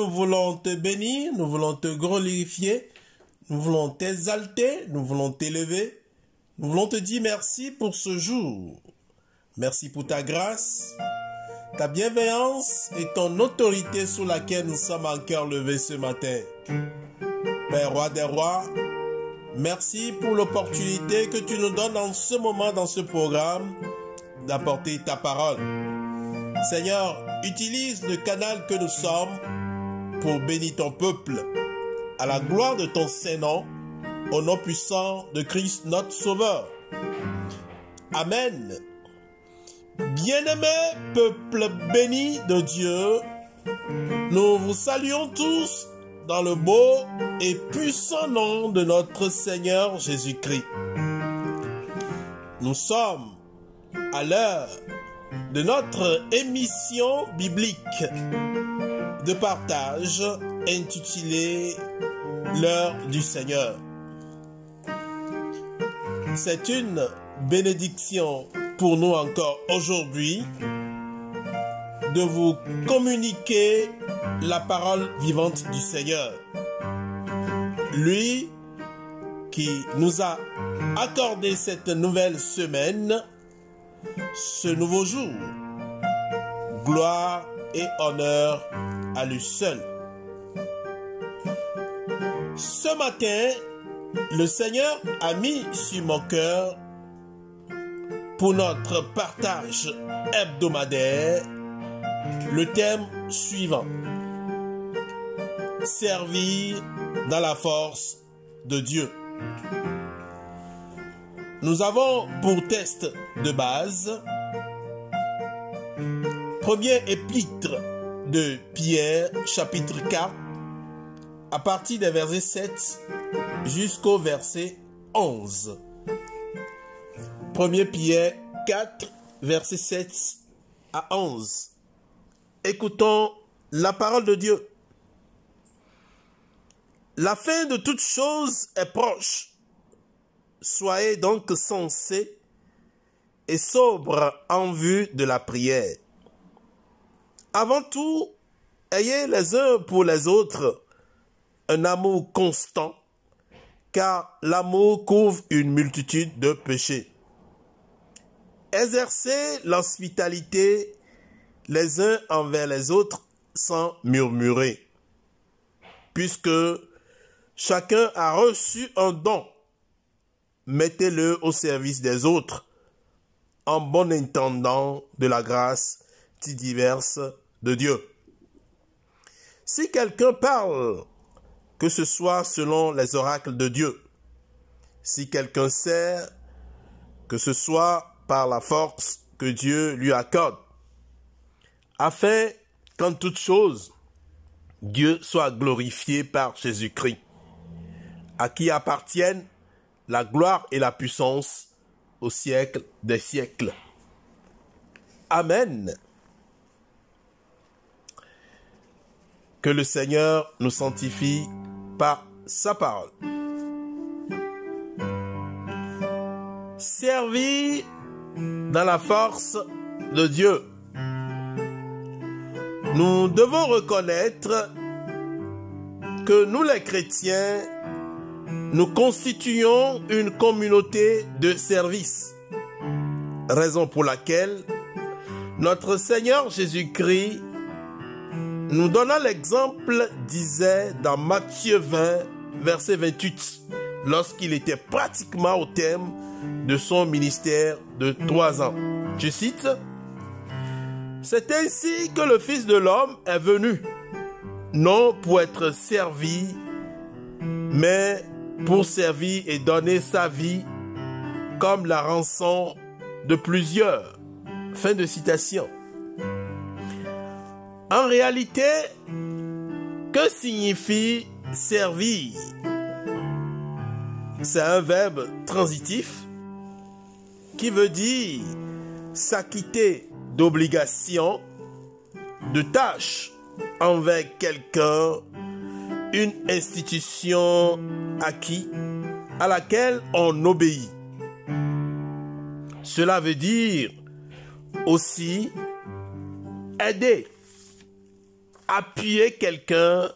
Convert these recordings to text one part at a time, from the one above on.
nous voulons te bénir, nous voulons te glorifier, nous voulons t'exalter, nous voulons t'élever, nous voulons te dire merci pour ce jour. Merci pour ta grâce, ta bienveillance et ton autorité sous laquelle nous sommes en cœur levé ce matin. Père roi des rois, merci pour l'opportunité que tu nous donnes en ce moment dans ce programme d'apporter ta parole. Seigneur, utilise le canal que nous sommes pour bénir ton peuple, à la gloire de ton Saint-Nom, au nom puissant de Christ notre Sauveur. Amen. Bien-aimé peuple béni de Dieu, nous vous saluons tous dans le beau et puissant nom de notre Seigneur Jésus-Christ. Nous sommes à l'heure de notre émission biblique de partage intitulée L'heure du Seigneur. C'est une bénédiction pour nous encore aujourd'hui de vous communiquer la parole vivante du Seigneur. Lui qui nous a accordé cette nouvelle semaine, ce nouveau jour. Gloire et honneur à lui seul. Ce matin, le Seigneur a mis sur mon cœur pour notre partage hebdomadaire le thème suivant: servir dans la force de Dieu. Nous avons pour texte de base premier épître de Pierre, chapitre 4, à partir des versets 7 jusqu'au verset 11. 1 Pierre 4, versets 7 à 11. Écoutons la parole de Dieu. La fin de toute chose est proche. Soyez donc sensés et sobres en vue de la prière. Avant tout, ayez les uns pour les autres un amour constant, car l'amour couvre une multitude de péchés. Exercez l'hospitalité les uns envers les autres sans murmurer, puisque chacun a reçu un don. Mettez-le au service des autres, en bon intendant de la grâce si diverse de Dieu. Si quelqu'un parle, que ce soit selon les oracles de Dieu. Si quelqu'un sert, que ce soit par la force que Dieu lui accorde, afin qu'en toute chose, Dieu soit glorifié par Jésus-Christ, à qui appartiennent la gloire et la puissance au siècle des siècles. Amen. Que le Seigneur nous sanctifie par sa parole. Servir dans la force de Dieu. Nous devons reconnaître que nous les chrétiens, nous constituons une communauté de service, raison pour laquelle notre Seigneur Jésus-Christ, nous donnant l'exemple, disait dans Matthieu 20, verset 28, lorsqu'il était pratiquement au terme de son ministère de 3 ans. Je cite: « C'est ainsi que le Fils de l'homme est venu, non pour être servi, mais pour servir et donner sa vie comme la rançon de plusieurs. » Fin de citation. En réalité, que signifie servir? C'est un verbe transitif qui veut dire s'acquitter d'obligations, de tâches envers quelqu'un, une institution à laquelle on obéit. Cela veut dire aussi aider, appuyer quelqu'un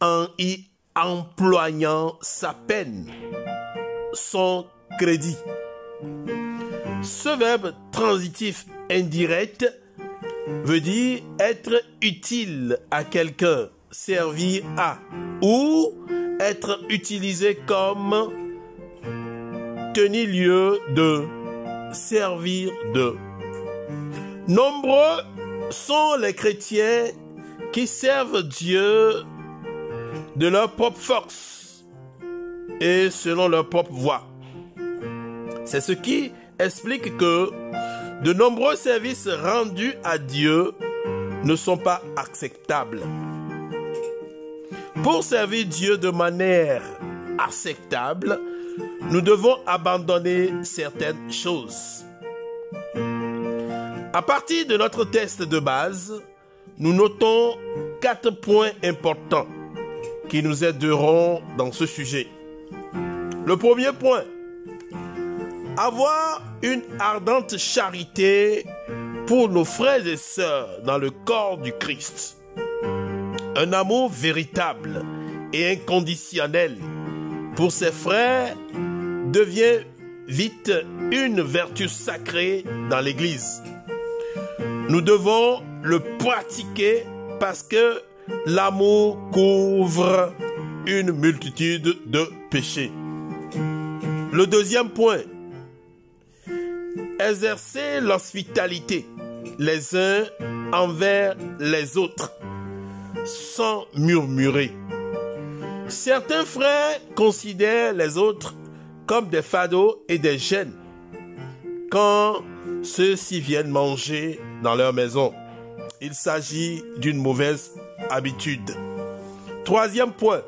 en y employant sa peine, son crédit. Ce verbe transitif indirect veut dire être utile à quelqu'un, servir à, ou être utilisé comme tenir lieu de, servir de. Nombreux sont les chrétiens qui servent Dieu de leur propre force et selon leur propre voie. C'est ce qui explique que de nombreux services rendus à Dieu ne sont pas acceptables. Pour servir Dieu de manière acceptable, nous devons abandonner certaines choses. À partir de notre test de base, nous notons 4 points importants qui nous aideront dans ce sujet. Le premier point, avoir une ardente charité pour nos frères et sœurs dans le corps du Christ. Un amour véritable et inconditionnel pour ses frères devient vite une vertu sacrée dans l'Église. Nous devons le pratiquer parce que l'amour couvre une multitude de péchés. Le deuxième point, exercer l'hospitalité les uns envers les autres sans murmurer. Certains frères considèrent les autres comme des fados et des gênes quand ceux-ci viennent manger dans leur maison. Il s'agit d'une mauvaise habitude. Troisième point,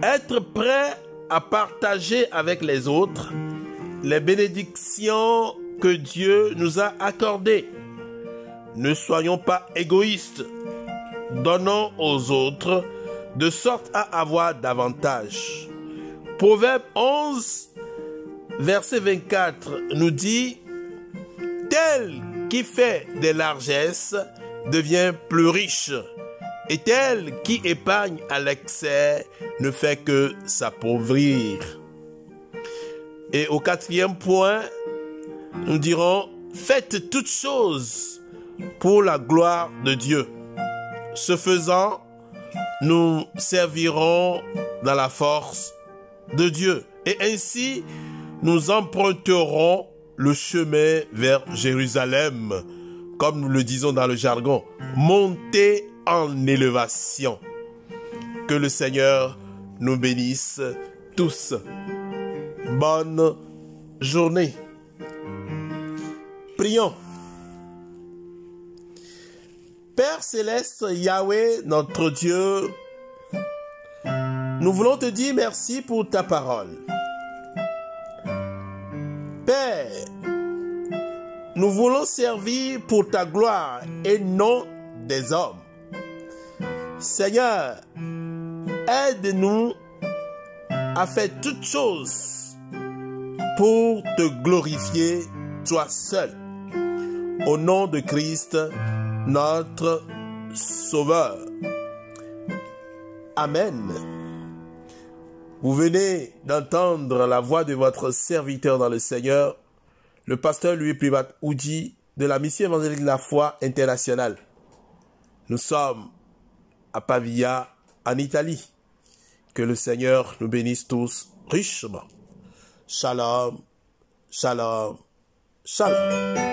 être prêt à partager avec les autres les bénédictions que Dieu nous a accordées. Ne soyons pas égoïstes. Donnons aux autres de sorte à avoir davantage. Proverbe 11, verset 24 nous dit: tel qui fait des largesses devient plus riche, et tel qui épargne à l'excès ne fait que s'appauvrir. Et au quatrième point, nous dirons: faites toutes choses pour la gloire de Dieu. Ce faisant, nous servirons dans la force de Dieu. Et ainsi, nous emprunterons le chemin vers Jérusalem, comme nous le disons dans le jargon, monter en élévation. Que le Seigneur nous bénisse tous. Bonne journée. Prions. Père céleste, Yahweh, notre Dieu, nous voulons te dire merci pour ta parole. Père, nous voulons servir pour ta gloire et non des hommes. Seigneur, aide-nous à faire toutes choses pour te glorifier, toi seul. Au nom de Christ, notre Sauveur. Amen. Vous venez d'entendre la voix de votre serviteur dans le Seigneur, le pasteur Louis Privat Oudji de la Mission évangélique de la foi internationale. Nous sommes à Pavia, en Italie. Que le Seigneur nous bénisse tous richement. Shalom, shalom, shalom.